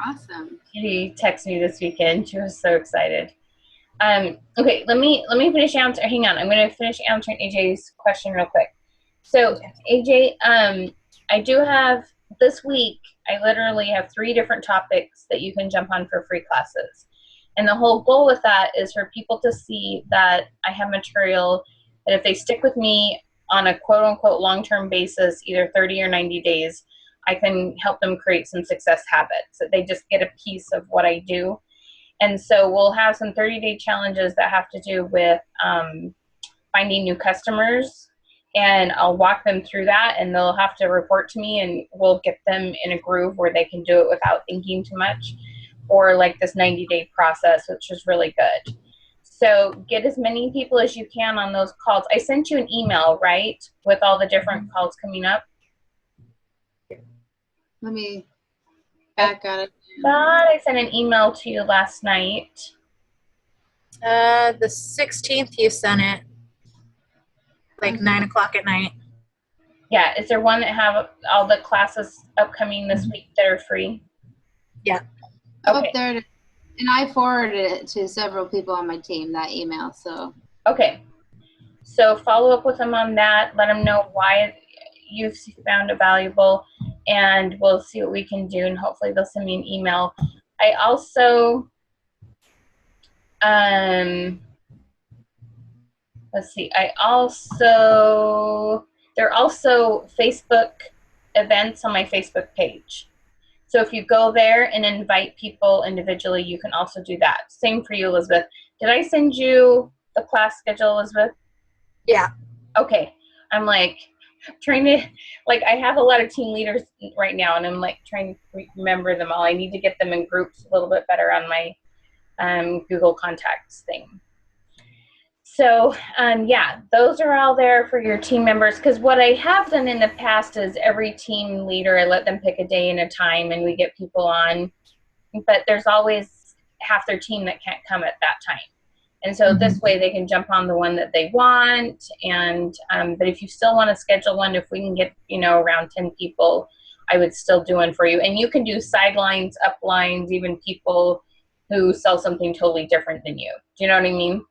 Awesome. She texted me this weekend. She was so excited. Okay, let me finish answering. Hang on, I'm going to finish answering AJ's question real quick. So, AJ, I do have this week. I literally have 3 different topics that you can jump on for free classes, and the whole goal with that is for people to see that I have material that if they stick with me on a quote unquote long-term basis, either 30 or 90 days, I can help them create some success habits. That they just get a piece of what I do. And so we'll have some 30-day challenges that have to do with finding new customers, and I'll walk them through that, and they'll have to report to me, and we'll get them in a groove where they can do it without thinking too much, or like this 90-day process, which is really good. So get as many people as you can on those calls. I sent you an email, right, with all the different calls coming up? Let me back out of Thought I sent an email to you last night. The 16th you sent it, like 9 o'clock at night. Yeah, is there one that have all the classes upcoming this week that are free? Yeah. Okay. there it is. And I forwarded it to several people on my team, that email. So Okay. So follow up with them on that. Let them know why you've found it valuable, and we'll see what we can do, and hopefully they'll send me an email. I also, let's see, there are also Facebook events on my Facebook page. So if you go there and invite people individually, you can also do that. Same for you, Elizabeth. Did I send you the class schedule, Elizabeth? Yeah. Okay. I'm like trying to, like, I have a lot of team leaders right now, and I'm like trying to remember them all. I need to get them in groups a little bit better on my Google Contacts thing. So, yeah, those are all there for your team members, because what I have done in the past is every team leader, I let them pick a day and a time, and we get people on, but there's always half their team that can't come at that time. And so this way they can jump on the one that they want, and but if you still want to schedule one, if we can get, around 10 people, I would still do one for you. And you can do sidelines, uplines, even people who sell something totally different than you. Do you know what I mean?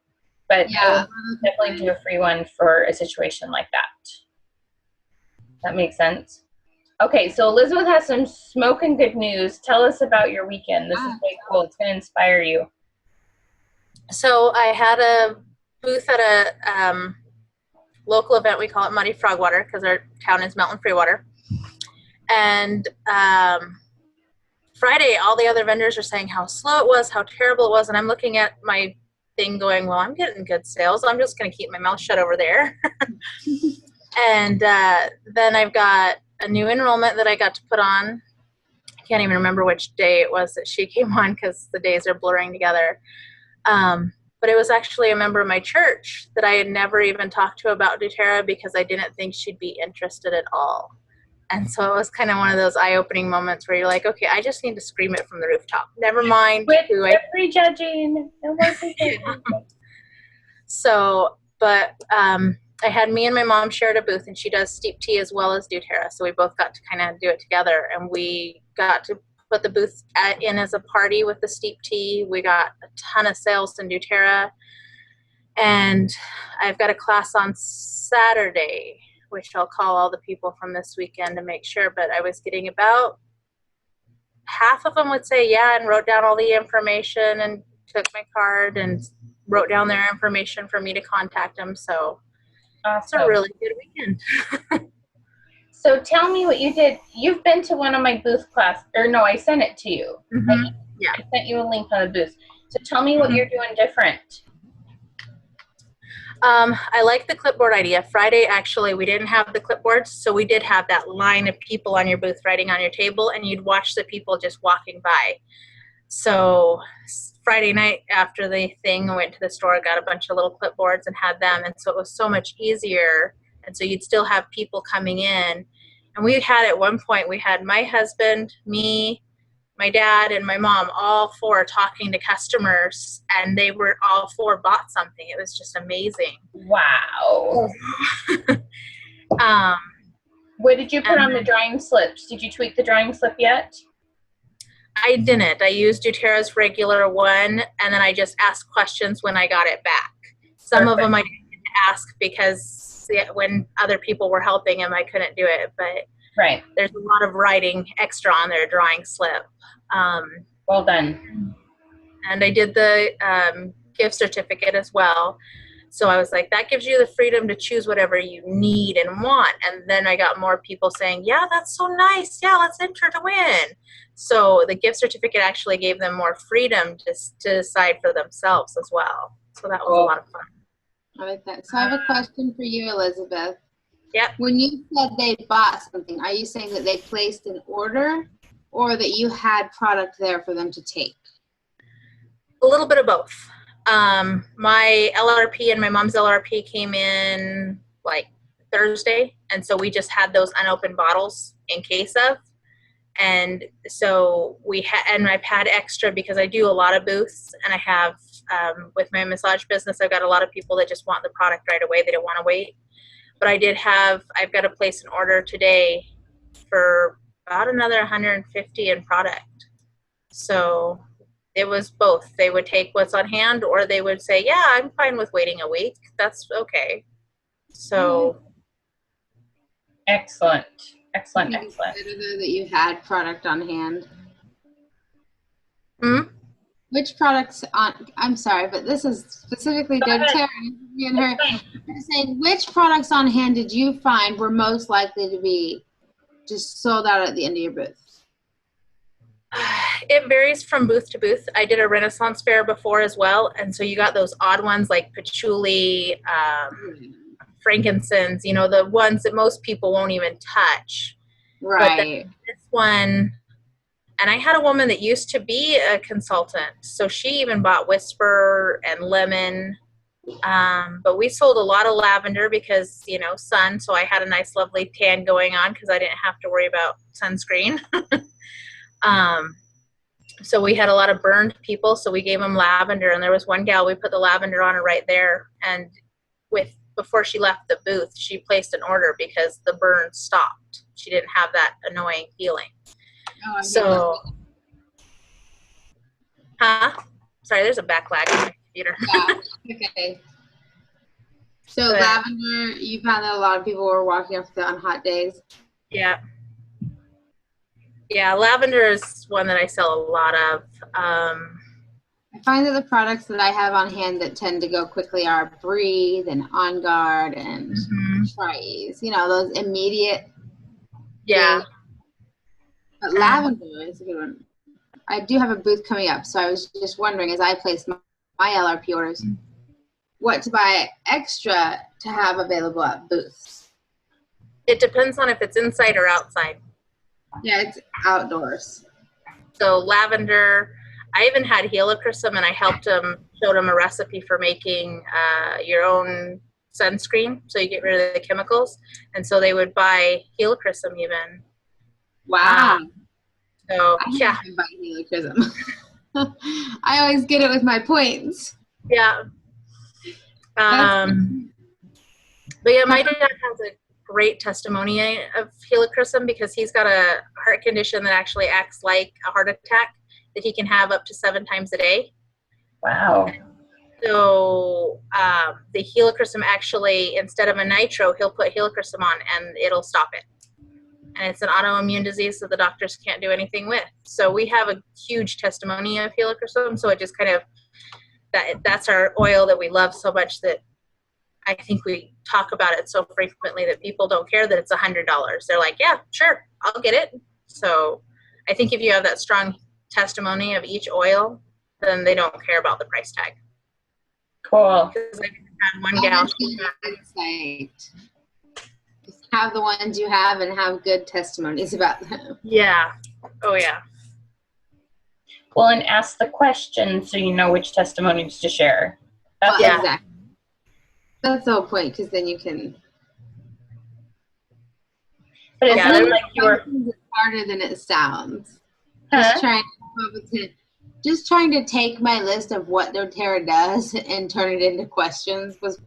But yeah, I would definitely do a free one for a situation like that. That makes sense? Okay, so Elizabeth has some smoking good news. Tell us about your weekend. This is really cool. It's going to inspire you. So I had a booth at a local event. We call it Muddy Frogwater because our town is Melton Freewater. And Friday, all the other vendors are saying how slow it was, how terrible it was. And I'm looking at my thing going, well, I'm getting good sales. I'm just going to keep my mouth shut over there. And then I've got a new enrollment that I got to put on. I can't even remember which day it was that she came on because the days are blurring together. But it was actually a member of my church that I had never even talked to about doTERRA because I didn't think she'd be interested at all. And so it was kind of one of those eye-opening moments where you're like, okay, I just need to scream it from the rooftop. Never mind. With prejudging. No more prejudging. So, but I had me and my mom shared a booth, and she does steep tea as well as doTERRA. So we both got to kind of do it together, and we got to put the booth in as a party with the steep tea. We got a ton of sales in doTERRA, and I've got a class on Saturday, which I'll call all the people from this weekend to make sure, but I was getting about half of them would say yeah and wrote down all the information and took my card and wrote down their information for me to contact them. So awesome. It's a really good weekend. So tell me what you did. You've been to one of my booth class, or no, I sent it to you. Mm-hmm. Yeah. I sent you a link on the booth. So tell me what you're doing different. I like the clipboard idea. Friday, actually, we didn't have the clipboards, so we did have that line of people on your booth writing on your table, and you'd watch the people just walking by. So Friday night after the thing, I went to the store, got a bunch of little clipboards and had them, and so it was so much easier. And so you'd still have people coming in. And we had at one point, we had my husband, me, my dad, and my mom, all 4 talking to customers, and they were all 4 bought something. It was just amazing. Wow. What did you put on the drawing slips? Did you tweak the drawing slip yet? I didn't. I used doTERRA's regular one, and then I just asked questions when I got it back. Some of them I didn't ask because when other people were helping him, I couldn't do it. But Right. there's a lot of writing extra on their drawing slip. Well done. And I did the gift certificate as well. So I was like, that gives you the freedom to choose whatever you need and want. And then I got more people saying, yeah, that's so nice. Yeah, let's enter to win. So the gift certificate actually gave them more freedom to decide for themselves as well. So that was a lot of fun. I like that. So I have a question for you, Elizabeth. Yep. When you said they bought something, are you saying that they placed an order or that you had product there for them to take? A little bit of both. My LRP and my mom's LRP came in like Thursday, and so we just had those unopened bottles in case of. And so and I've had extra because I do a lot of booths, and I have with my massage business, I've got a lot of people that just want the product right away. They don't want to wait. But I've got to place an order today for about another 150 in product. So it was both. They would take what's on hand, or they would say, yeah, I'm fine with waiting a week. That's okay. So. Excellent. Excellent. I think Excellent. it's better though that you had product on hand. Which products I'm sorry, but this is specifically doTERRA and her. I'm saying, which products on hand did you find were most likely to be just sold out at the end of your booth? It varies from booth to booth. I did a Renaissance fair before as well, and so you got those odd ones like patchouli, frankincense, the ones that most people won't even touch. Right. But this one, and I had a woman that used to be a consultant, so she even bought Whisper and Lemon. But we sold a lot of lavender because, sun, so I had a nice lovely tan going on because I didn't have to worry about sunscreen. So we had a lot of burned people, so we gave them lavender, and there was one gal, we put the lavender on her right there, and before she left the booth, she placed an order because the burn stopped. She didn't have that annoying feeling. Oh, so, sorry, there's a backlag on my computer. Yeah, okay. So lavender, you found that a lot of people were walking up on hot days? Yeah. Yeah, lavender is one that I sell a lot of. I find that the products that I have on hand that tend to go quickly are Breathe and On Guard and Tries. Those immediate. Yeah. Things. But lavender is a good one. I do have a booth coming up, so I was just wondering as I place my LRP orders, what to buy extra to have available at booths. It depends on if it's inside or outside. Yeah, it's outdoors. So lavender, I even had helichrysum, and I showed them a recipe for making your own sunscreen, so you get rid of the chemicals. And so they would buy helichrysum even. Wow. So I can buy helichrysum. I always get it with my points. Yeah. But yeah, my dad has a great testimony of helichrysum because he's got a heart condition that actually acts like a heart attack that he can have up to 7 times a day. Wow. So the helichrysum actually, instead of a nitro, he'll put helichrysum on and it'll stop it. And it's an autoimmune disease that the doctors can't do anything with. So we have a huge testimony of helichrysum. So it just kind of, that's our oil that we love so much that I think we talk about it so frequently that people don't care that it's $100. They're like, yeah, sure, I'll get it. So I think if you have that strong testimony of each oil, then they don't care about the price tag. Cool. Because I had one gal. Just have the ones you have and have good testimonies about them. Yeah. Oh, yeah. Well, and ask the question so you know which testimonies to share. That's Exactly. That's the whole point, because then you can. But it sounds like you were harder than it sounds. Huh? Just trying to take my list of what doTERRA does and turn it into questions was.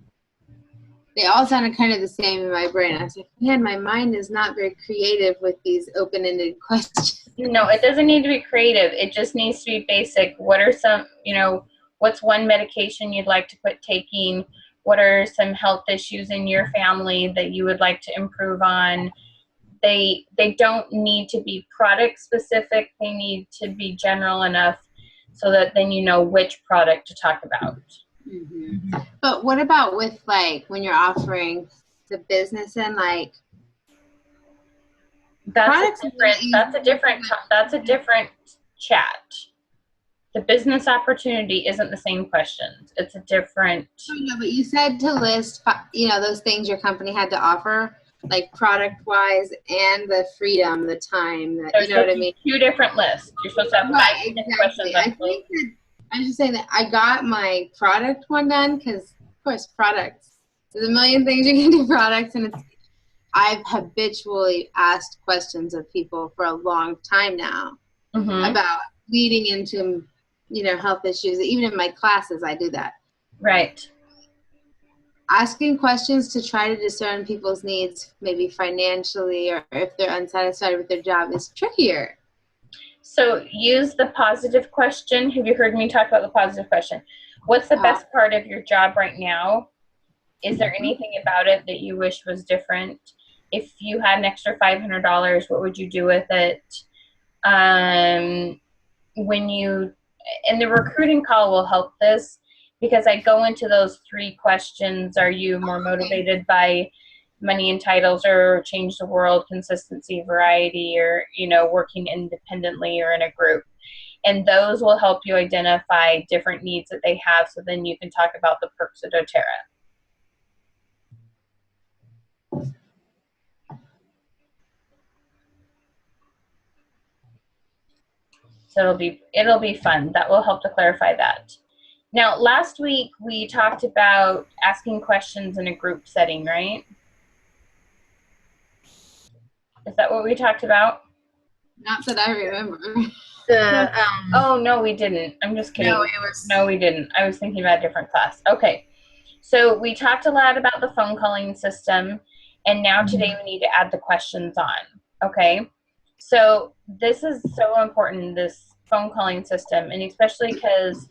They all sounded kind of the same in my brain. I was like, man, my mind is not very creative with these open-ended questions. No, it doesn't need to be creative. It just needs to be basic. What are some, what's one medication you'd like to quit taking? What are some health issues in your family that you would like to improve on? They don't need to be product specific. They need to be general enough so that then you know which product to talk about. Mm-hmm. But what about with like when you're offering the business and like that's a different chat. The business opportunity isn't the same questions. It's a different. No, but you said to list, those things your company had to offer, like product-wise and the freedom, the time. You know what I mean? Two different lists. You're supposed to have right, exactly. I'm just saying that I got my product one done because, of course, products. There's a million things you can do products, and I've habitually asked questions of people for a long time now about leading into health issues. Even in my classes, I do that. Right. Asking questions to try to discern people's needs, maybe financially or if they're unsatisfied with their job, is trickier. So use the positive question. Have you heard me talk about the positive question? What's the best part of your job right now? Is there anything about it that you wish was different? If you had an extra $500, what would you do with it? And the recruiting call will help this because I go into those 3 questions. Are you more motivated by money and titles or change the world, consistency, variety, or, working independently or in a group? And those will help you identify different needs that they have. So then you can talk about the perks of doTERRA. So it'll be fun. That will help to clarify that. Now, last week we talked about asking questions in a group setting, right? Is that what we talked about? Not that I remember. Oh, no, we didn't. I'm just kidding. No, we didn't. I was thinking about a different class. Okay. So we talked a lot about the phone calling system, and now today we need to add the questions on. Okay. So this is so important, this phone calling system, and especially because,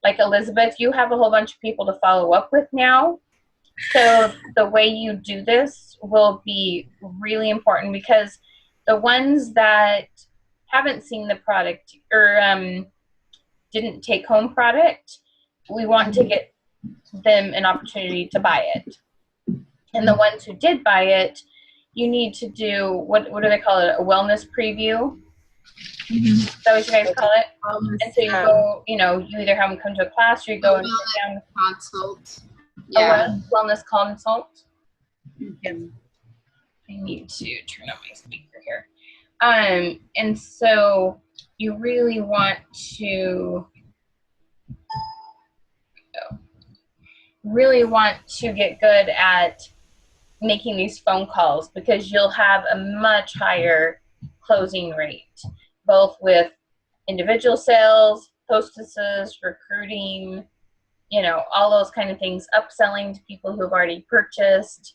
like Elizabeth, you have a whole bunch of people to follow up with now. So the way you do this will be really important because the ones that haven't seen the product or didn't take home product, we want to get them an opportunity to buy it. And the ones who did buy it, you need to do, what do they call it, a wellness preview? Is that what you guys call it? And so you go, you either have them come to a class or you go and sit down. Consult. Yeah. A wellness consult. Mm-hmm. I need to turn on my speaker here. And so you really want to get good at making these phone calls because you'll have a much higher closing rate, both with individual sales, hostesses, recruiting, all those kind of things, upselling to people who have already purchased.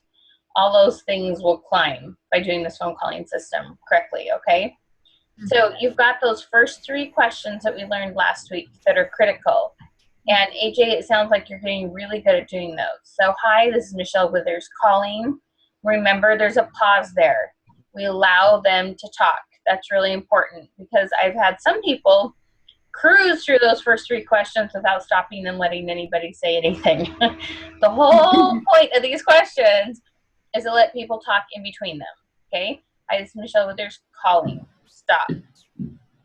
All those things will climb by doing this phone calling system correctly, okay? So you've got those first 3 questions that we learned last week that are critical. And AJ, it sounds like you're getting really good at doing those. So hi, this is Michelle Withers calling. Remember, there's a pause there. We allow them to talk. That's really important because I've had some people cruise through those first 3 questions without stopping and letting anybody say anything. The whole point of these questions is to let people talk in between them, okay? Hi, this is Michelle Withers calling. Stop.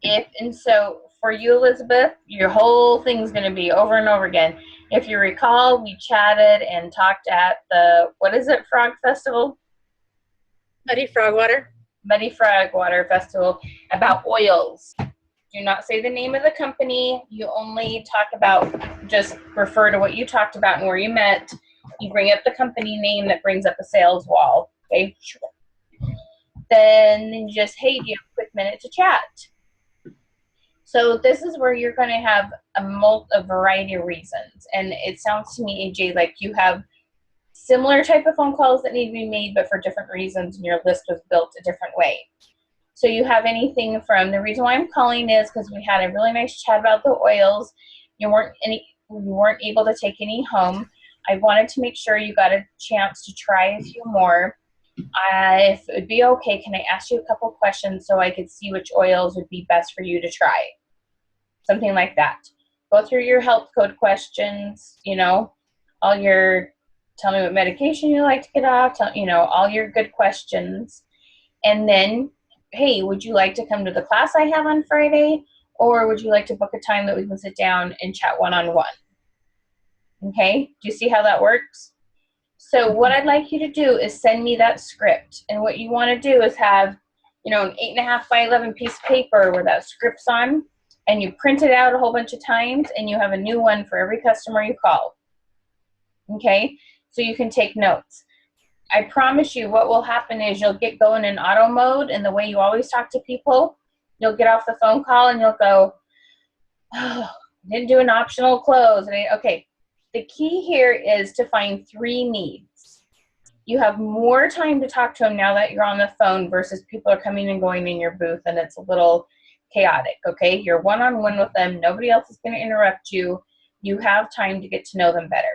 And so for you, Elizabeth, your whole thing's going to be over and over again. If you recall, we chatted and talked at the, what is it, Frog Festival? Muddy Frogwater. Muddy Frogwater Festival about oils. Do not say the name of the company. You only talk about, just refer to what you talked about and where you met. You bring up the company name that brings up a sales wall. Okay. Then you just, hey, do you have a quick minute to chat? So this is where you're going to have a variety of reasons. And it sounds to me, AJ, like you have similar type of phone calls that need to be made, but for different reasons, and your list was built a different way. So you have anything from, the reason why I'm calling is because we had a really nice chat about the oils. You weren't able to take any home. I wanted to make sure you got a chance to try a few more. If it would be okay, can I ask you a couple questions so I could see which oils would be best for you to try? Something like that. Go through your health code questions, you know, all your, tell me what medication you like to get off, you know, all your good questions. And then, hey, would you like to come to the class I have on Friday? Or would you like to book a time that we can sit down and chat one-on-one? Okay, do you see how that works? So what I'd like you to do is send me that script. And what you want to do is have, you know, an 8.5 by 11 piece of paper where that script's on, and you print it out a whole bunch of times, and you have a new one for every customer you call. Okay, so you can take notes. I promise you what will happen is you'll get going in auto mode, and the way you always talk to people, you'll get off the phone call and you'll go, oh, didn't do an optional close. And okay, the key here is to find 3 needs. You have more time to talk to them now that you're on the phone versus people are coming and going in your booth and it's a little chaotic, okay? You're one-on-one with them. Nobody else is going to interrupt you. You have time to get to know them better.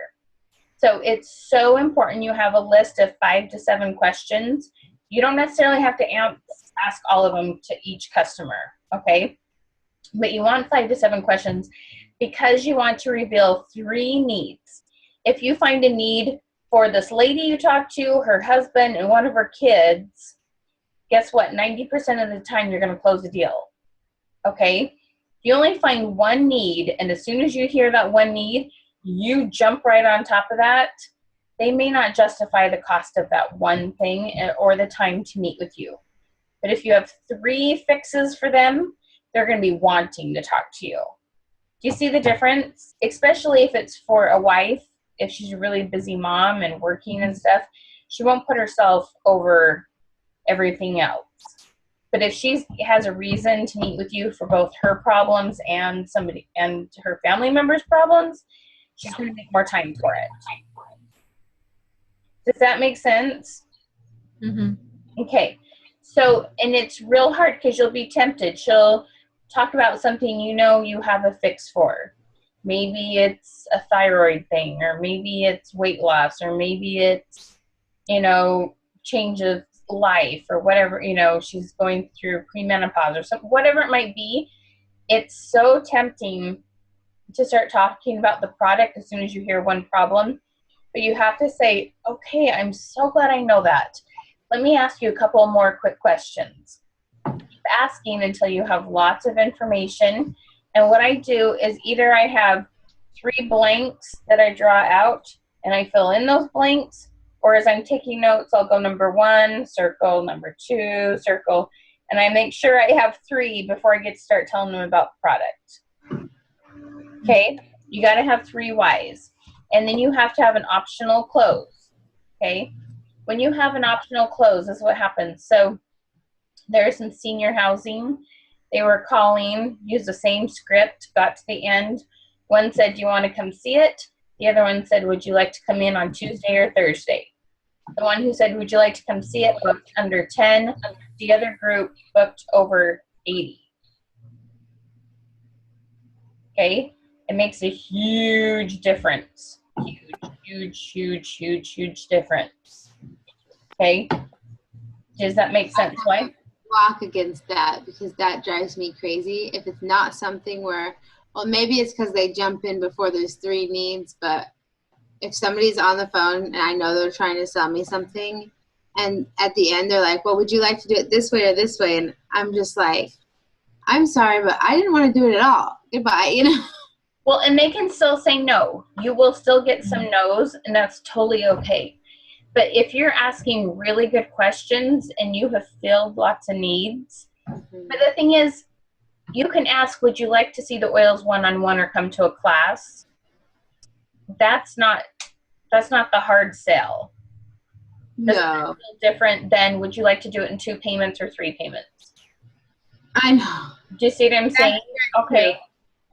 So it's so important you have a list of 5 to 7 questions. You don't necessarily have to ask all of them to each customer, okay? But you want 5 to 7 questions because you want to reveal 3 needs. If you find a need for this lady you talked to, her husband, and one of her kids, guess what? 90% of the time you're going to close the deal, okay? You only find 1 need, and as soon as you hear that 1 need, you jump right on top of that. They may not justify the cost of that 1 thing or the time to meet with you. But if you have 3 fixes for them, they're going to be wanting to talk to you. Do you see the difference? Especially if it's for a wife, if she's a really busy mom and working and stuff, she won't put herself over everything else. But if she has a reason to meet with you for both her problems and her family members' problems, she's going to make more time for it. Does that make sense? Mm-hmm. Okay. So, and it's real hard because you'll be tempted. She'll talk about something you know you have a fix for. Maybe it's a thyroid thing, or maybe it's weight loss, or maybe it's, you know, change of life, or whatever, you know, she's going through premenopause or something, whatever it might be. It's so tempting to start talking about the product as soon as you hear one problem. But you have to say, okay, I'm so glad I know that. Let me ask you a couple more quick questions. Keep asking until you have lots of information. And what I do is either I have 3 blanks that I draw out and I fill in those blanks, or as I'm taking notes, I'll go number 1, circle, number 2, circle, and I make sure I have 3 before I get to start telling them about the product. Okay, you got to have 3 whys. And then you have to have an optional close, okay? When you have an optional close, this is what happens. So there's some senior housing. They were calling, used the same script, got to the end. One said, do you want to come see it? The other one said, would you like to come in on Tuesday or Thursday? The one who said, would you like to come see it, booked under 10. The other group booked over 80. Okay? It makes a huge difference. Huge difference. Okay? Does that make sense? Why? Walk against that, because that drives me crazy. If it's not something where, well, maybe it's because they jump in before there's 3 needs, but if somebody's on the phone and I know they're trying to sell me something, and at the end they're like, well, would you like to do it this way or this way? And I'm just like, I'm sorry, but I didn't want to do it at all. Goodbye, you know? Well, and they can still say no. You will still get some no's, and that's totally okay. But if you're asking really good questions and you have filled lots of needs, but the thing is, you can ask, would you like to see the oils one-on-one or come to a class? That's not the hard sell. No. That's different than, would you like to do it in 2 payments or 3 payments? I know. Do you see what I'm saying? Okay.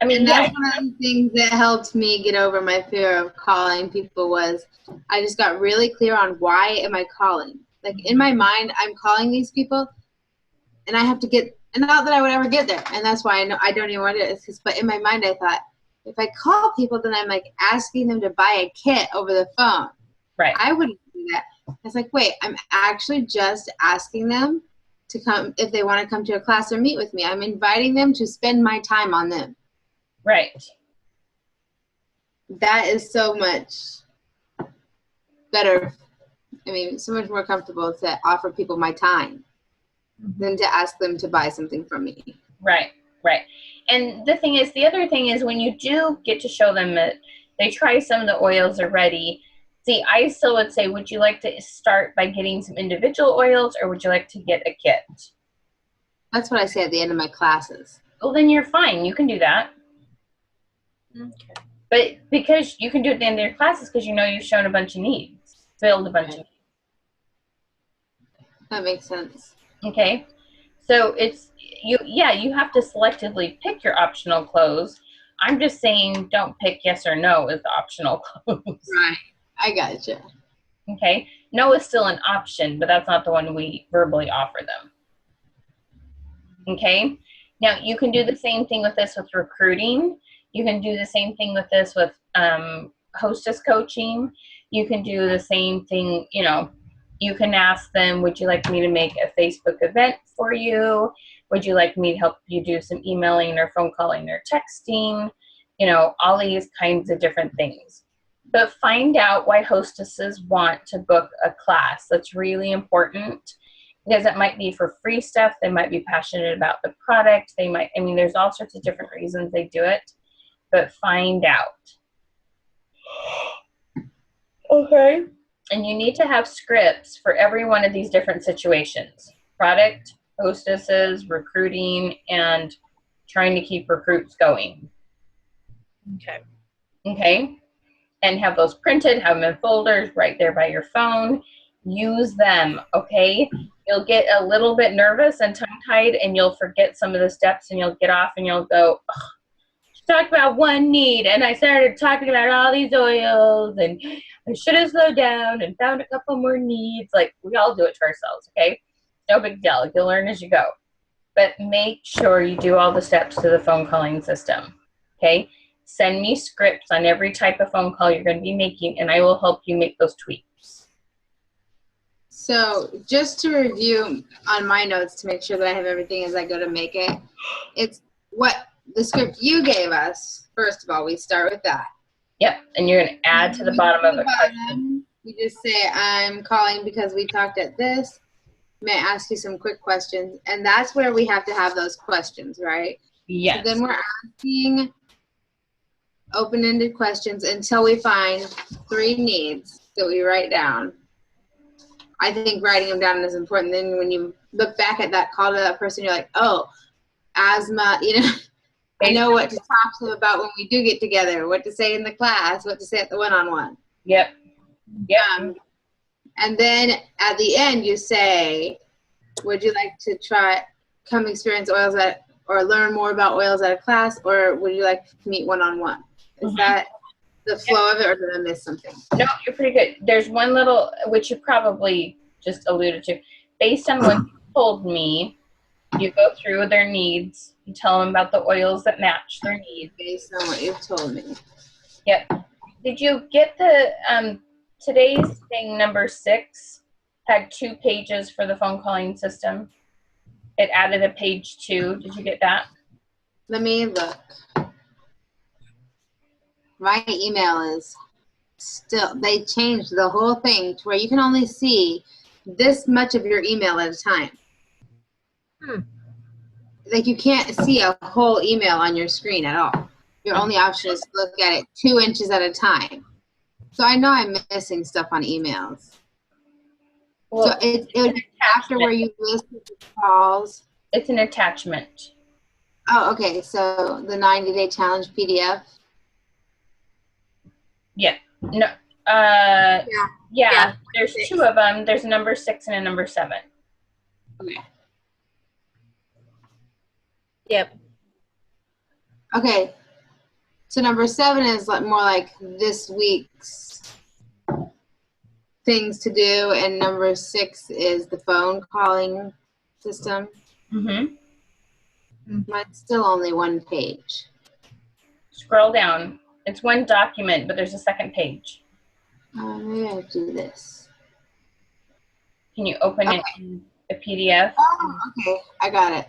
I mean, and that's one of the things that helped me get over my fear of calling people was I just got really clear on why am I calling. Like in my mind, I'm calling these people and I have to get, and not that I would ever get there, and that's why I know I don't even want to do it. But in my mind, I thought, if I call people, then I'm like asking them to buy a kit over the phone. Right. I wouldn't do that. It's like, wait, I'm actually just asking them to come if they want to come to a class or meet with me. I'm inviting them to spend my time on them. Right. That is so much better. I mean, so much more comfortable to offer people my time than to ask them to buy something from me. Right. Right. And the other thing is when you do get to show them that they try some of the oils already, see, I still would say, would you like to start by getting some individual oils or would you like to get a kit? That's what I say at the end of my classes. Well, then you're fine. You can do that. Okay. But because you can do it at the end of your classes because you know you've shown a bunch of needs, filled a bunch of needs. That makes sense. Okay. So you have to selectively pick your optional clothes. I'm just saying don't pick yes or no as the optional clothes. Right. I gotcha. Okay. No is still an option, but that's not the one we verbally offer them. Okay. Now you can do the same thing with this with recruiting. You can do the same thing with this with hostess coaching. You can do the same thing, you can ask them, would you like me to make a Facebook event for you? Would you like me to help you do some emailing or phone calling or texting? All these kinds of different things. But find out why hostesses want to book a class. That's really important because it might be for free stuff. They might be passionate about the product. There's all sorts of different reasons they do it, but find out. Okay. And you need to have scripts for every one of these different situations. Product, hostesses, recruiting, and trying to keep recruits going. Okay. Okay? And have those printed, have them in folders right there by your phone. Use them, okay? You'll get a little bit nervous and tongue-tied, and you'll forget some of the steps, and you'll get off, and you'll go, talk about one need, and I started talking about all these oils, and I should have slowed down and found a couple more needs. Like, we all do it to ourselves, okay? No big deal. You'll learn as you go. But make sure you do all the steps to the phone calling system, okay? Send me scripts on every type of phone call you're going to be making, and I will help you make those tweaks. So just to review on my notes to make sure that I have everything as I go to make it, it's what the script you gave us. First of all, we start with that. Yep, and you're going to add to the bottom of it. You just say, I'm calling because we talked at this. May I ask you some quick questions? And that's where we have to have those questions, right? Yes. So then we're asking open-ended questions until we find 3 needs that we write down. I think writing them down is important. Then when you look back at that call to that person, you're like, oh, asthma, I know what to talk to them about when we do get together, what to say in the class, what to say at the one-on-one. Yep. And then at the end, you say, would you like to come experience oils or learn more about oils at a class, or would you like to meet one-on-one? Is that the flow of it, or did I miss something? No, you're pretty good. There's one little, which you probably just alluded to. Based on what you told me, you go through their needs. You tell them about the oils that match their needs. Based on what you've told me. Yep. Did you get the, today's thing number 6 had 2 pages for the phone calling system. It added a page 2. Did you get that? Let me look. My email is still, they changed the whole thing to where you can only see this much of your email at a time. Like you can't see a whole email on your screen at all. Your only option is to look at it 2 inches at a time. So I know I'm missing stuff on emails. Well, so it would be after where you listed the calls. It's an attachment. Oh, okay. So the 90-day challenge PDF. Yeah. No. Yeah. There's 2 of them. There's a number 6 and a number 7. Okay. Yep. Okay. So number 7 is more like this week's things to do, and number 6 is the phone calling system. Mm-hmm. Mine's still only one page. Scroll down. It's one document, but there's a second page. Maybe I'll do this. Can you open it in a PDF? Oh, okay. I got it.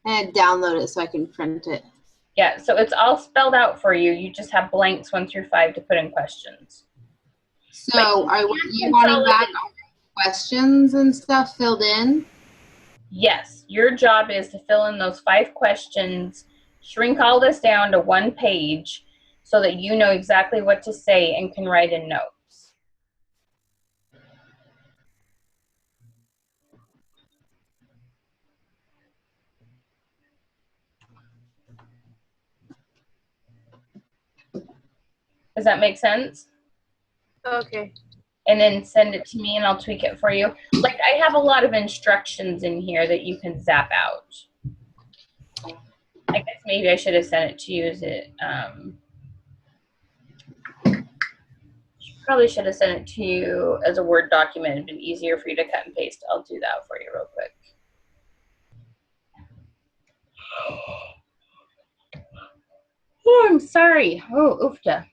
And download it so I can print it. Yeah, so it's all spelled out for you. You just have blanks 1 through 5 to put in questions. So are you wanting back all the questions and stuff filled in? Yes, your job is to fill in those 5 questions, shrink all this down to 1 page so that you know exactly what to say and can write in notes. Does that make sense? Okay. And then send it to me and I'll tweak it for you. Like, I have a lot of instructions in here that you can zap out. I guess maybe I should have sent it to you as it, probably should have sent it to you as a Word document. It'd been easier for you to cut and paste. I'll do that for you real quick. Oh, I'm sorry. Oh, oofta.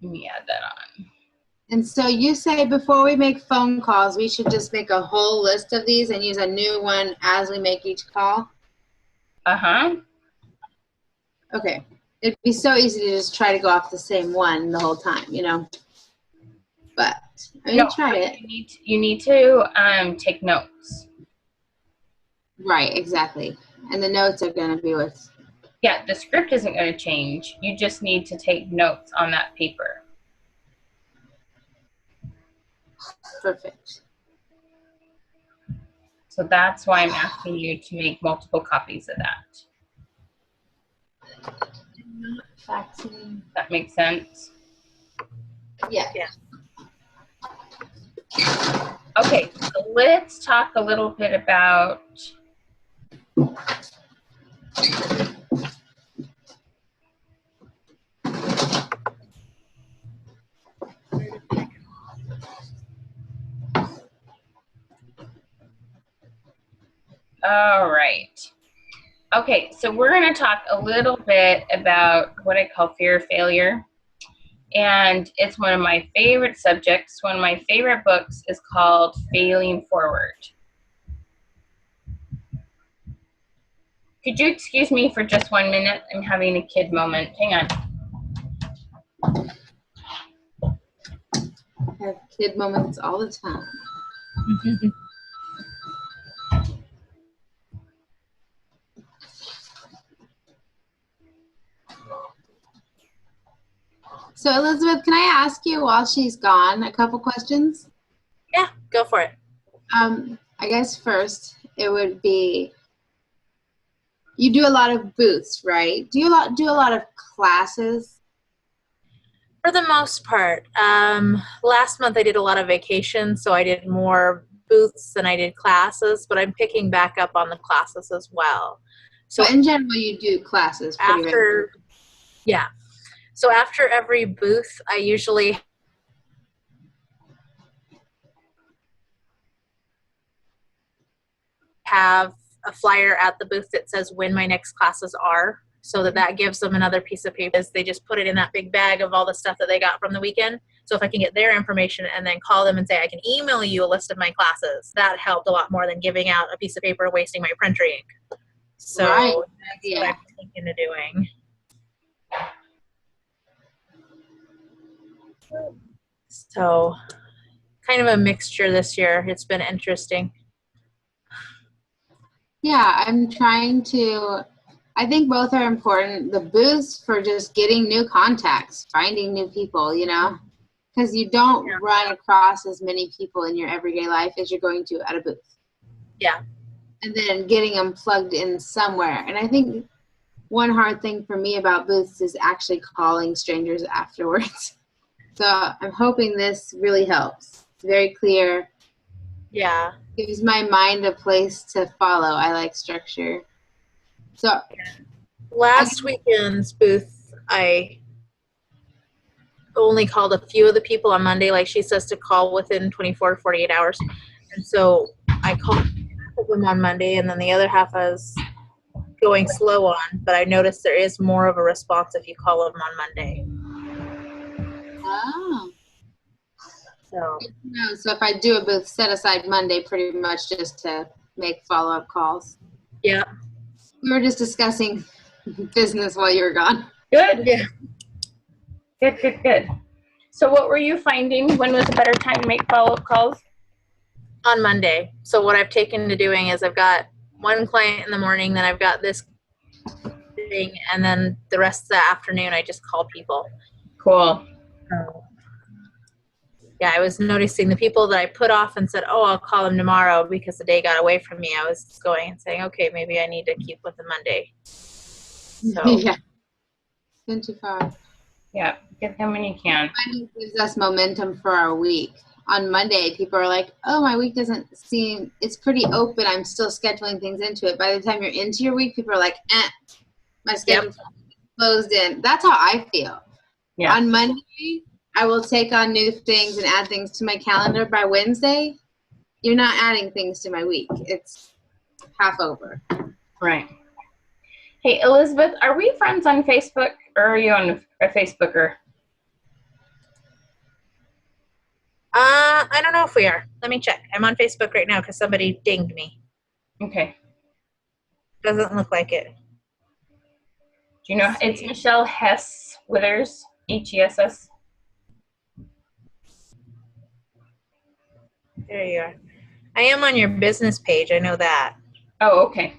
Let me add that on. And so you say before we make phone calls, we should just make a whole list of these and use a new one as we make each call? Uh-huh. Okay. It'd be so easy to just try to go off the same one the whole time, you know? But I mean, try it. You need to take notes. Right, exactly. And the notes are going to be with... Yeah, the script isn't going to change. You just need to take notes on that paper. Perfect. So that's why I'm asking you to make multiple copies of that. Faxing. That makes sense? Yeah. Yeah. Okay, so let's talk a little bit about all right. Okay, so we're going to talk a little bit about what I call fear of failure. And it's one of my favorite subjects. One of my favorite books is called Failing Forward. Could you excuse me for just 1 minute? I'm having a kid moment. Hang on. I have kid moments all the time. So Elizabeth, can I ask you while she's gone a couple questions? Yeah, go for it. I guess first it would be, you do a lot of booths, right? Do you do a lot of classes? For the most part. Last month I did a lot of vacations, so I did more booths than I did classes, but I'm picking back up on the classes as well. So in general, you do classes pretty regularly. Yeah. So after every booth, I usually have a flyer at the booth that says when my next classes are, so that gives them another piece of paper. They just put it in that big bag of all the stuff that they got from the weekend. So if I can get their information and then call them and say, I can email you a list of my classes, that helped a lot more than giving out a piece of paper and wasting my printer ink. So Right. That's what I'm thinking of doing. So kind of a mixture this year. It's been interesting. Yeah, I'm trying to, I think both are important. The booths for just getting new contacts, finding new people, you know, because you don't run across as many people in your everyday life as you're going to at a booth. Yeah. And then getting them plugged in somewhere. And I think one hard thing for me about booths is actually calling strangers afterwards. So I'm hoping this really helps. It's very clear. Yeah. Gives my mind a place to follow. I like structure. So Last weekend's booth, I only called a few of the people on Monday. Like she says to call within 24 to 48 hours. And so I called half of them on Monday, and then the other half I was going slow on. But I noticed there is more of a response if you call them on Monday. oh. So No, so if I do a booth, set aside Monday pretty much just to make follow-up calls. yeah. We were just discussing business while you were gone. Good. Yeah. Good. So what were you finding? When was a better time to make follow-up calls? On Monday. So what I've taken to doing is I've got one client in the morning, then I've got this thing, and then the rest of the afternoon I just call people. Cool. Yeah, I was noticing the people that I put off and said, oh, I'll call them tomorrow because the day got away from me. I was going and saying, okay, maybe I need to keep with the Monday. So Yeah. Been too far. Yeah, get them when you can. Monday gives us momentum for our week. On Monday, people are like, oh, my week doesn't seem, it's pretty open. I'm still scheduling things into it. By the time you're into your week, people are like, my schedule's closed in. That's how I feel. Yeah. On Monday, I will take on new things and add things to my calendar. By Wednesday, you're not adding things to my week. It's half over. Right. Hey, Elizabeth, are we friends on Facebook, or are you on a Facebooker? I don't know if we are. Let me check. I'm on Facebook right now because somebody dinged me. Okay. Doesn't look like it. Do you know, it's Michelle Hess Withers, Hess. There you are. I am on your business page. I know that. Oh, okay.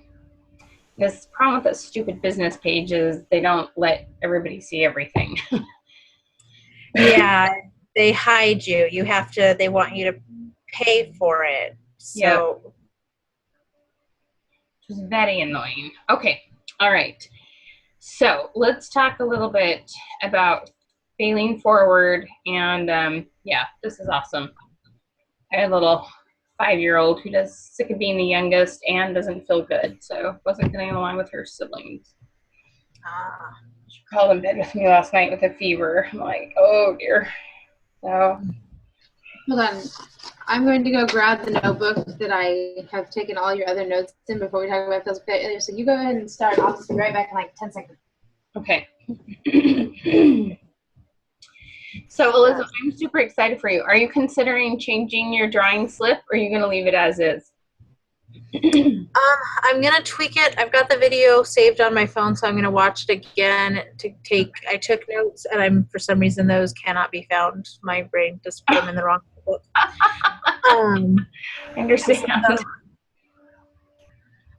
This problem with a stupid business page is they don't let everybody see everything. Yeah, they hide you. You have to, they want you to pay for it. So, Which is very annoying. Okay. All right. So let's talk a little bit about failing forward. And yeah, this is awesome. I had a little 5-year-old who does sick of being the youngest and doesn't feel good. So wasn't getting along with her siblings. She called in bed with me last night with a fever. I'm like, oh dear. So Hold on. I'm going to go grab the notebook that I have taken all your other notes in before we talk about Phil's failure. So you go ahead and start. I'll just be right back in like 10 seconds. okay. So Elizabeth, I'm super excited for you. Are you considering changing your drawing slip, or are you going to leave it as is? I'm going to tweak it. I've got the video saved on my phone, so I'm going to watch it again to take, I took notes, and for some reason, those cannot be found. My brain just put them in the wrong book. I understand.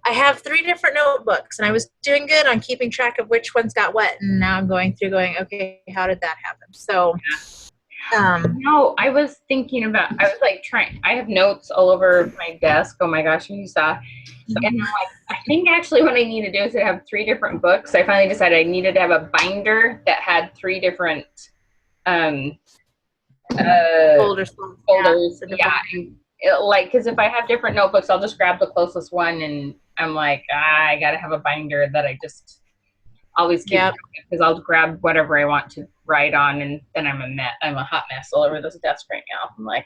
I have 3 different notebooks, and I was doing good on keeping track of which ones got wet, and now I'm going through going, okay, how did that happen? So, no, I was thinking about, I was like I have notes all over my desk. Oh my gosh, you saw. And I'm like, I think actually what I need to do is to have 3 different books. I finally decided I needed to have a binder that had 3 different folders. Yeah, like, because if I have different notebooks, I'll just grab the closest one, and I'm like, I gotta have a binder that I just always keep, because I'll grab whatever I want to write on, and then I'm a hot mess all over this desk right now. I'm like,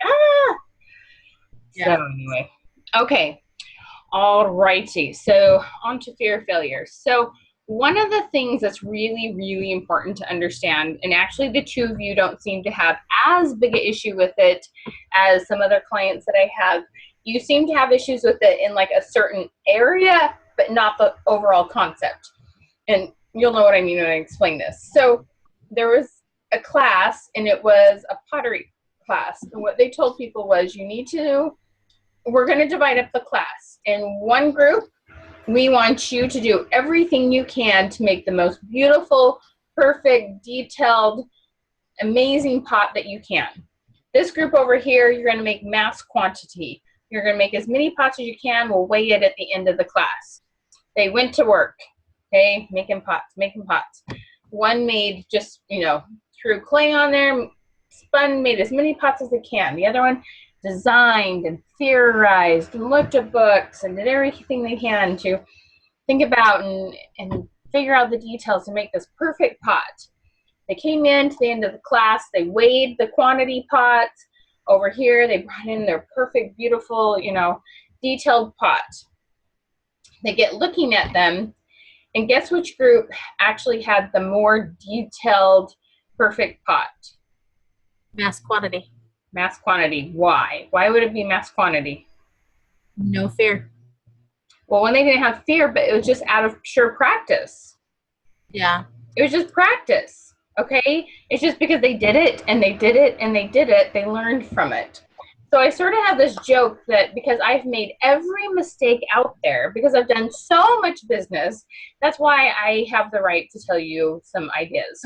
So anyway, okay, all righty. So on to fear of failure. So one of the things that's really, really important to understand, and actually the 2 of you don't seem to have as big an issue with it as some other clients that I have. You seem to have issues with it in like a certain area, but not the overall concept. And you'll know what I mean when I explain this. So there was a class, and it was a pottery class. And what they told people was, we're going to divide up the class. In one group, we want you to do everything you can to make the most beautiful, perfect, detailed, amazing pot that you can. This group over here, you're going to make mass quantity. You're going to make as many pots as you can. We'll weigh it at the end of the class. They went to work, okay, making pots. One made just, threw clay on there, spun, made as many pots as they can. The other one designed and theorized and looked at books and did everything they can to think about and figure out the details to make this perfect pot. They came in to the end of the class, they weighed the quantity pots. Over here, they brought in their perfect, beautiful, detailed pot. They get looking at them, and guess which group actually had the more detailed, perfect pot? Mass quantity. Mass quantity. Why? Why would it be mass quantity? No fear. Well, when they didn't have fear, but it was just out of pure practice. Yeah. It was just practice, okay? It's just because they did it, and they did it, and they did it, they learned from it. So I sort of have this joke that because I've made every mistake out there, because I've done so much business, that's why I have the right to tell you some ideas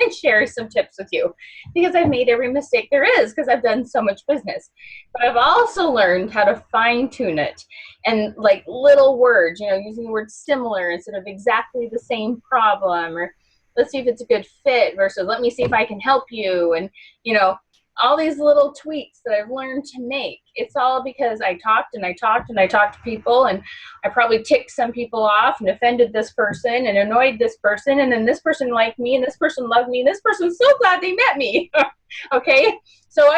and share some tips with you, because I've made every mistake there is because I've done so much business. But I've also learned how to fine tune it and like little words, using the word similar instead of exactly the same problem, or let's see if it's a good fit versus let me see if I can help you. And, all these little tweaks that I've learned to make. It's all because I talked and I talked and I talked to people, and I probably ticked some people off and offended this person and annoyed this person, and then this person liked me and this person loved me and this person's so glad they met me. Okay, so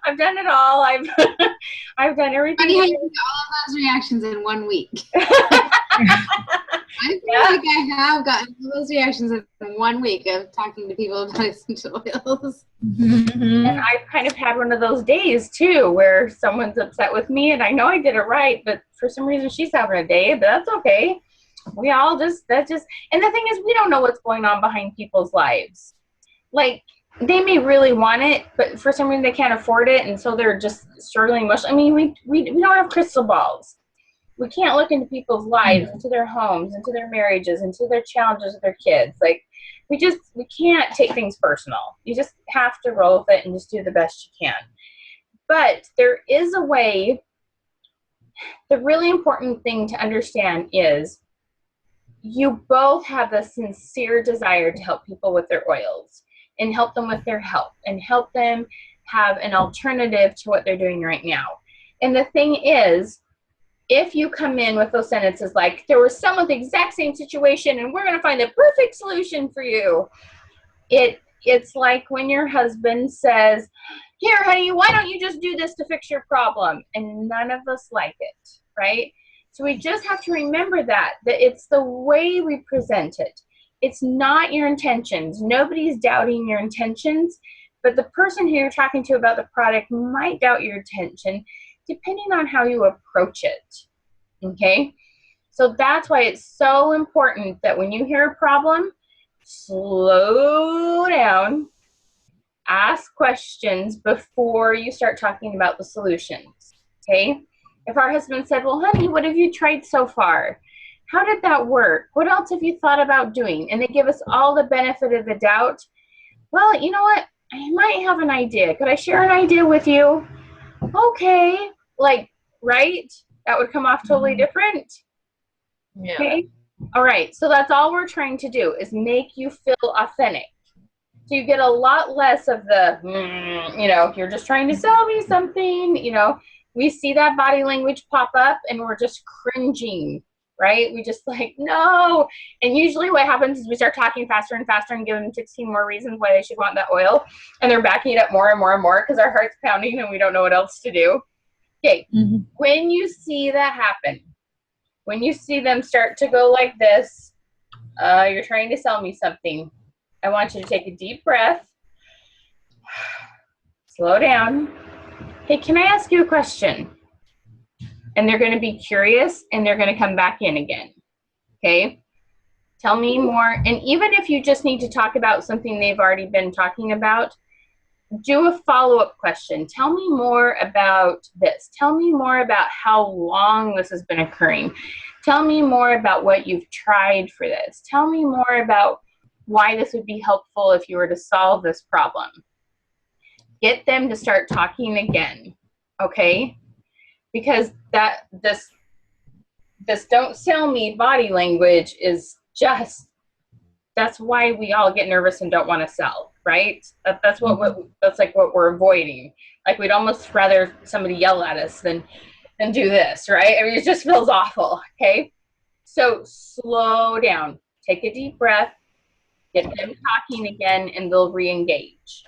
I've done it all. I've done everything. Funny how you get all of those reactions in 1 week. I feel like I have gotten all those reactions in 1 week of talking to people about essential oils. Mm-hmm. And I've kind of had one of those days too where someone's upset with me and I know I did it right, but for some reason she's having a day, but that's okay. We all and the thing is, we don't know what's going on behind people's lives. Like, they may really want it, but for some reason they can't afford it, and so they're just struggling emotionally. I mean, we don't have crystal balls. We can't look into people's lives, into their homes, into their marriages, into their challenges with their kids. Like, we can't take things personal. You just have to roll with it and just do the best you can. But there is a way. The really important thing to understand is you both have a sincere desire to help people with their oils and help them with their health and help them have an alternative to what they're doing right now. And the thing is, if you come in with those sentences like, there was someone with the exact same situation and we're going to find the perfect solution for you, it's like when your husband says, here, honey, why don't you just do this to fix your problem? And none of us like it, right? So we just have to remember that it's the way we present it. It's not your intentions. Nobody's doubting your intentions, but the person who you're talking to about the product might doubt your intention depending on how you approach it, okay? So that's why it's so important that when you hear a problem, slow down, ask questions before you start talking about the solutions, okay? If our husband said, well, honey, what have you tried so far? How did that work? What else have you thought about doing? And they give us all the benefit of the doubt. Well, you know what? I might have an idea. Could I share an idea with you? Okay. Like, right? That would come off totally different. Yeah. Okay. All right. So that's all we're trying to do is make you feel authentic. So you get a lot less of the, you're just trying to sell me something. We see that body language pop up and we're just cringing, right? We just like, no. And usually what happens is we start talking faster and faster and give them 16 more reasons why they should want that oil. And they're backing it up more and more and more because our heart's pounding and we don't know what else to do. Okay. Mm-hmm. When you see that happen, when you see them start to go like this, you're trying to sell me something. I want you to take a deep breath. Slow down. Hey, can I ask you a question? And they're going to be curious and they're going to come back in again. Okay? Tell me more. And even if you just need to talk about something they've already been talking about, do a follow-up question. Tell me more about this. Tell me more about how long this has been occurring. Tell me more about what you've tried for this. Tell me more about why this would be helpful if you were to solve this problem. Get them to start talking again, okay? Because this don't sell me body language is just, that's why we all get nervous and don't want to sell. right? That's that's like what we're avoiding. Like we'd almost rather somebody yell at us than do this, right? I mean, it just feels awful. Okay, so slow down, take a deep breath, get them talking again, and they'll re-engage.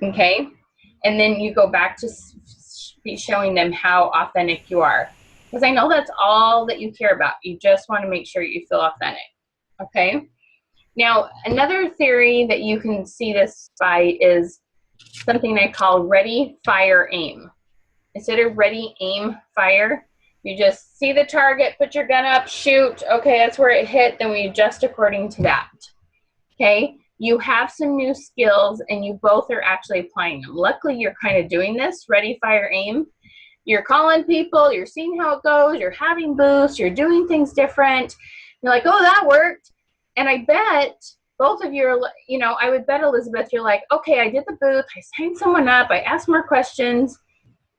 Okay, and then you go back to be showing them how authentic you are, because I know that's all that you care about. You just want to make sure you feel authentic. Okay. Now, another theory that you can see this by is something I call ready, fire, aim. Instead of ready, aim, fire, you just see the target, put your gun up, shoot. Okay, that's where it hit. Then we adjust according to that. Okay, you have some new skills and you both are actually applying them. Luckily, you're kind of doing this, ready, fire, aim. You're calling people, you're seeing how it goes, you're having booths, you're doing things different. You're like, oh, that worked. And I bet both of you are, you know, I would bet, Elizabeth, you're like, okay, I did the booth, I signed someone up, I asked more questions.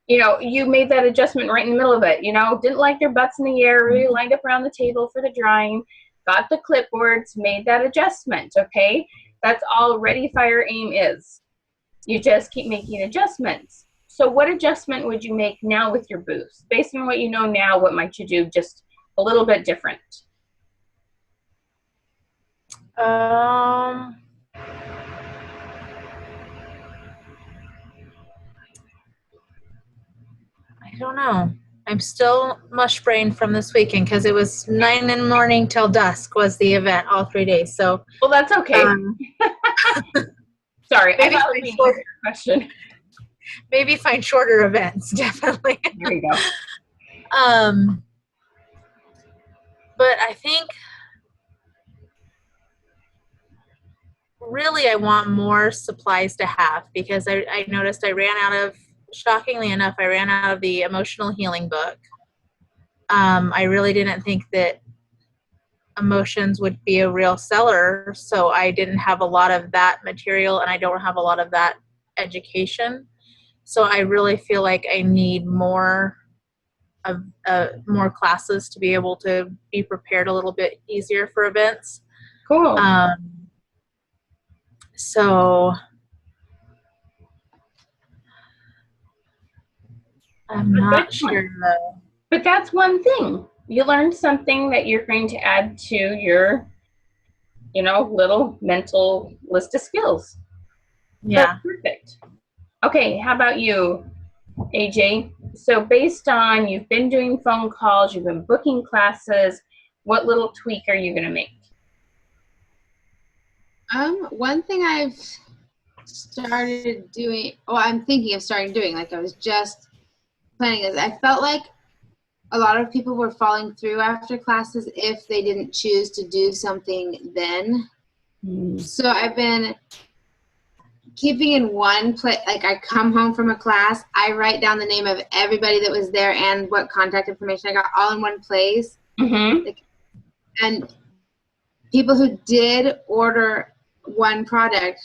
You know, you made that adjustment right in the middle of it, you know, didn't like their butts in the air, really lined up around the table for the drawing, got the clipboards, made that adjustment, okay? That's all ready, fire, aim is. You just keep making adjustments. So what adjustment would you make now with your booth? Based on what you know now, what might you do just a little bit different? I don't know. I'm still mush brained from this weekend because it was 9 in the morning till dusk was the event all 3 days. So well, that's okay. Sorry, I thought it was a shorter question. Maybe find shorter events, definitely. There you go. But I think really I want more supplies to have because I noticed I ran out of, shockingly enough, I ran out of the emotional healing book. I really didn't think that emotions would be a real seller, so I didn't have a lot of that material and I don't have a lot of that education. So I really feel like I need more of more classes to be able to be prepared a little bit easier for events. Cool. So I'm not sure though. But that's one thing. You learned something that you're going to add to your, you know, little mental list of skills. Yeah. That's perfect. Okay, how about you, AJ? So based on you've been doing phone calls, you've been booking classes, what little tweak are you going to make? One thing I've started doing, I'm thinking of starting doing, like I was just planning is, I felt like a lot of people were falling through after classes if they didn't choose to do something then. So I've been keeping in one place, like I come home from a class, I write down the name of everybody that was there and what contact information I got all in one place. Like, and people who did order one product,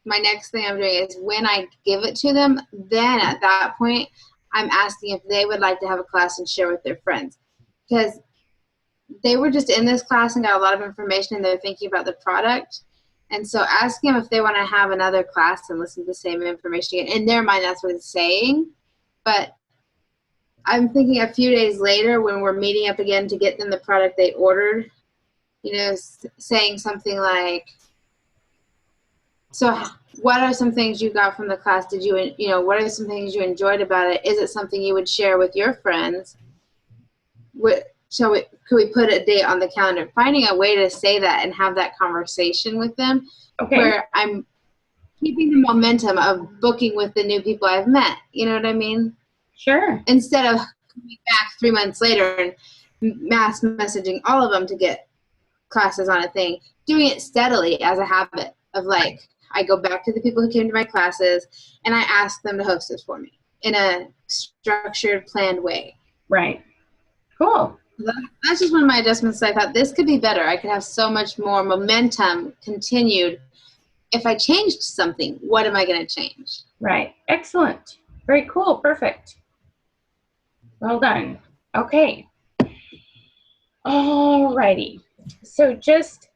my next thing I'm doing is when I give it to them, then at that point, I'm asking if they would like to have a class and share with their friends. Because they were just in this class and got a lot of information and they're thinking about the product. And so asking them if they want to have another class and listen to the same information again. In their mind, that's what it's saying. But I'm thinking a few days later when we're meeting up again to get them the product they ordered, you know, saying something like, so what are some things you got from the class? Did you, you know, what are some things you enjoyed about it? Is it something you would share with your friends? Could we put a date on the calendar? Finding a way to say that and have that conversation with them, where I'm keeping the momentum of booking with the new people I've met. You know what I mean? Sure. Instead of coming back 3 months later and mass messaging all of them to get classes on a thing, doing it steadily as a habit of like, I go back to the people who came to my classes and I ask them to host this for me in a structured, planned way. Right. Cool. That's just one of my adjustments. I thought this could be better. I could have so much more momentum continued. If I changed something, what am I going to change? Right. Excellent. Very cool. Perfect. Well done. Okay. All righty. So just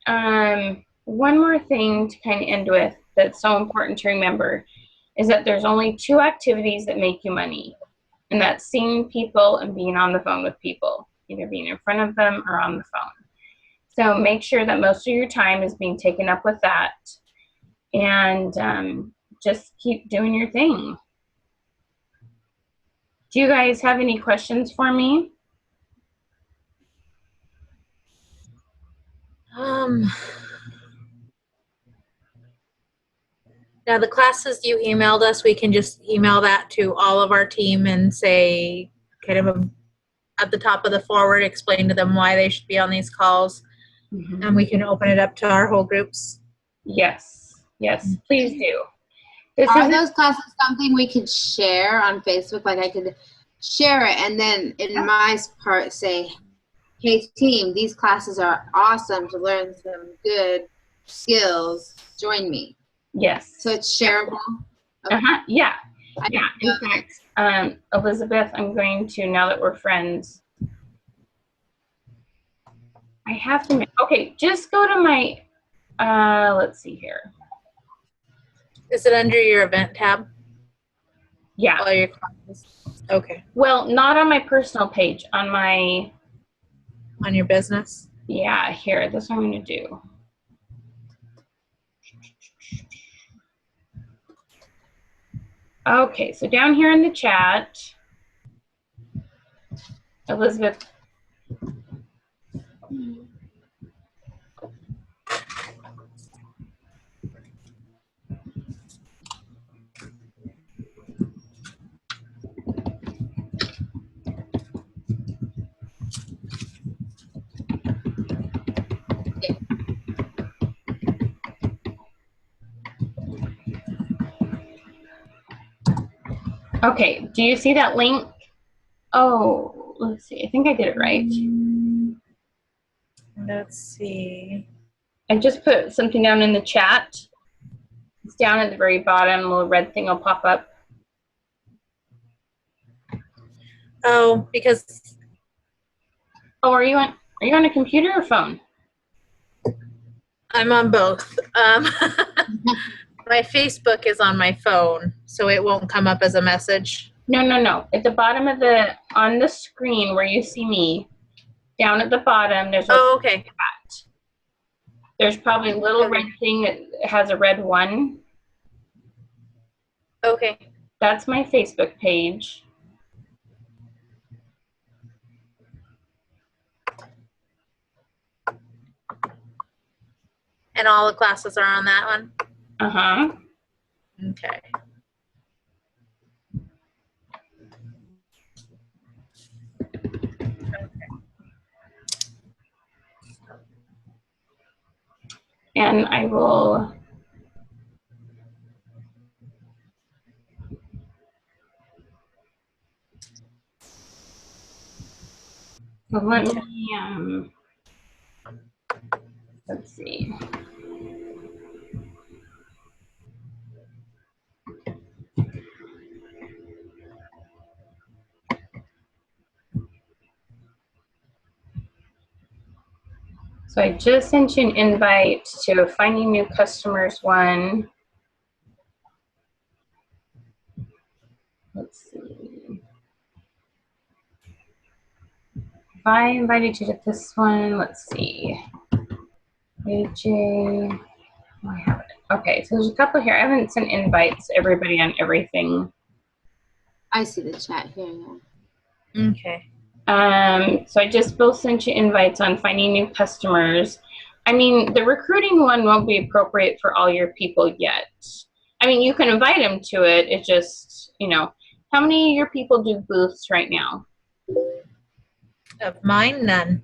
one more thing to kind of end with that's so important to remember is that there's only 2 activities that make you money, and that's seeing people and being on the phone with people, either being in front of them or on the phone. So make sure that most of your time is being taken up with that, and just keep doing your thing. Do you guys have any questions for me? Now the classes you emailed us, we can just email that to all of our team and say, kind of at the top of the forward, explain to them why they should be on these calls, and we can open it up to our whole groups. Yes, please do. Are those classes something we could share on Facebook? Like I could share it and then in my part say, hey team, these classes are awesome to learn some good skills. Join me. Yes. So it's shareable? Okay. Yeah. In fact, Elizabeth, I'm going to, now that we're friends, I have to, okay, just go to my, let's see here. Is it under your event tab? Yeah. All your classes? Okay. Well, not on my personal page, on my... On your business? Yeah, here, this is what I'm going to do. Okay, so down here in the chat, Elizabeth. Okay, do you see that link? Oh, let's see. I think I did it right. Let's see. I just put something down in the chat. It's down at the very bottom. A little red thing will pop up. Oh, because... Oh, are you on a computer or phone? I'm on both. My Facebook is on my phone, so it won't come up as a message. No. At the bottom of on the screen where you see me, down at the bottom, there's okay. Chat. There's probably a little red thing that has a red 1. Okay. That's my Facebook page. And all the classes are on that one? Uh-huh. Okay. And I will... Let me, let's see. So I just sent you an invite to Finding New Customers 1. Let's see. If I invited you to this one, let's see. AJ, I have it. Okay, so there's a couple here. I haven't sent invites to everybody on everything. I see the chat here. Yeah. Okay. So I just both sent you invites on Finding New Customers. I mean, the recruiting one won't be appropriate for all your people yet. I mean, you can invite them to it. It just, how many of your people do booths right now? Of mine, none.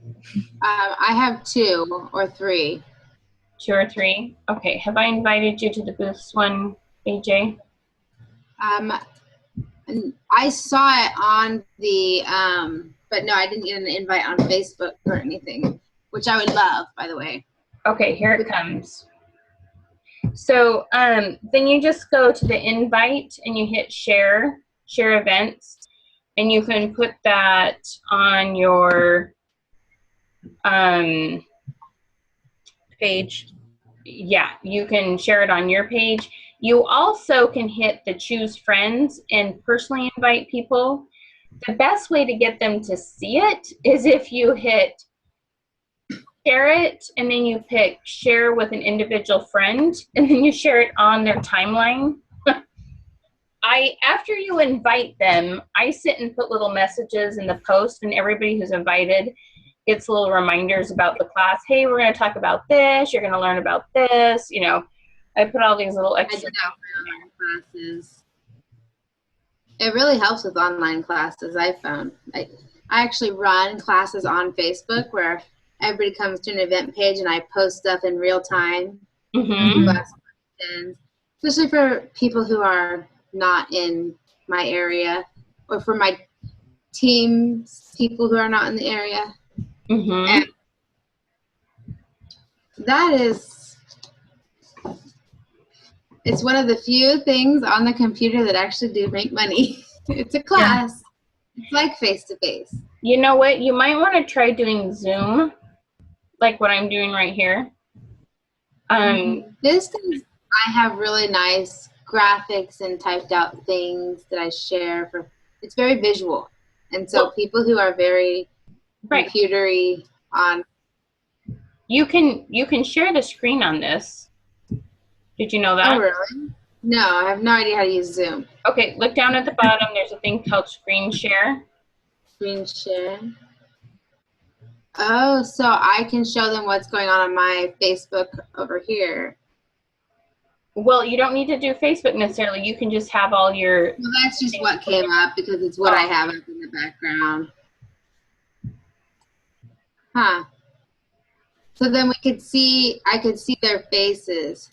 I have 2 or 3. 2 or 3? Okay. Have I invited you to the booths one, AJ? I saw it on the, but no, I didn't get an invite on Facebook or anything, which I would love, by the way. Okay, here it comes. So then you just go to the invite and you hit share events, and you can put that on your page. yeah, you can share it on your page. You also can hit the choose friends and personally invite people. The best way to get them to see it is if you hit share it and then you pick share with an individual friend and then you share it on their timeline. After you invite them, I sit and put little messages in the post, and everybody who's invited gets little reminders about the class. Hey, we're going to talk about this. You're going to learn about this. You know, I put all these little I extra. did that for online classes. It really helps with online classes, I found. I actually run classes on Facebook where everybody comes to an event page and I post stuff in real time. Mm-hmm. Ask questions, especially for people who are not in my area, or for my teams, people who are not in the area. Mm-hmm. And that is, it's one of the few things on the computer that actually do make money. It's a class. Yeah. It's like face-to-face. You know what? You might want to try doing Zoom, like what I'm doing right here. This is, I have really nice graphics and typed out things that I share for. It's very visual, and so people who are very computery on. You can share the screen on this. Did you know that? Oh, really? No, I have no idea how to use Zoom. Okay, look down at the bottom. There's a thing called screen share. Screen share. Oh, so I can show them what's going on my Facebook over here. Well, you don't need to do Facebook necessarily. You can just have all your... Well, that's just what came up because it's what I have up in the background. Huh. So then we could see, I could see their faces.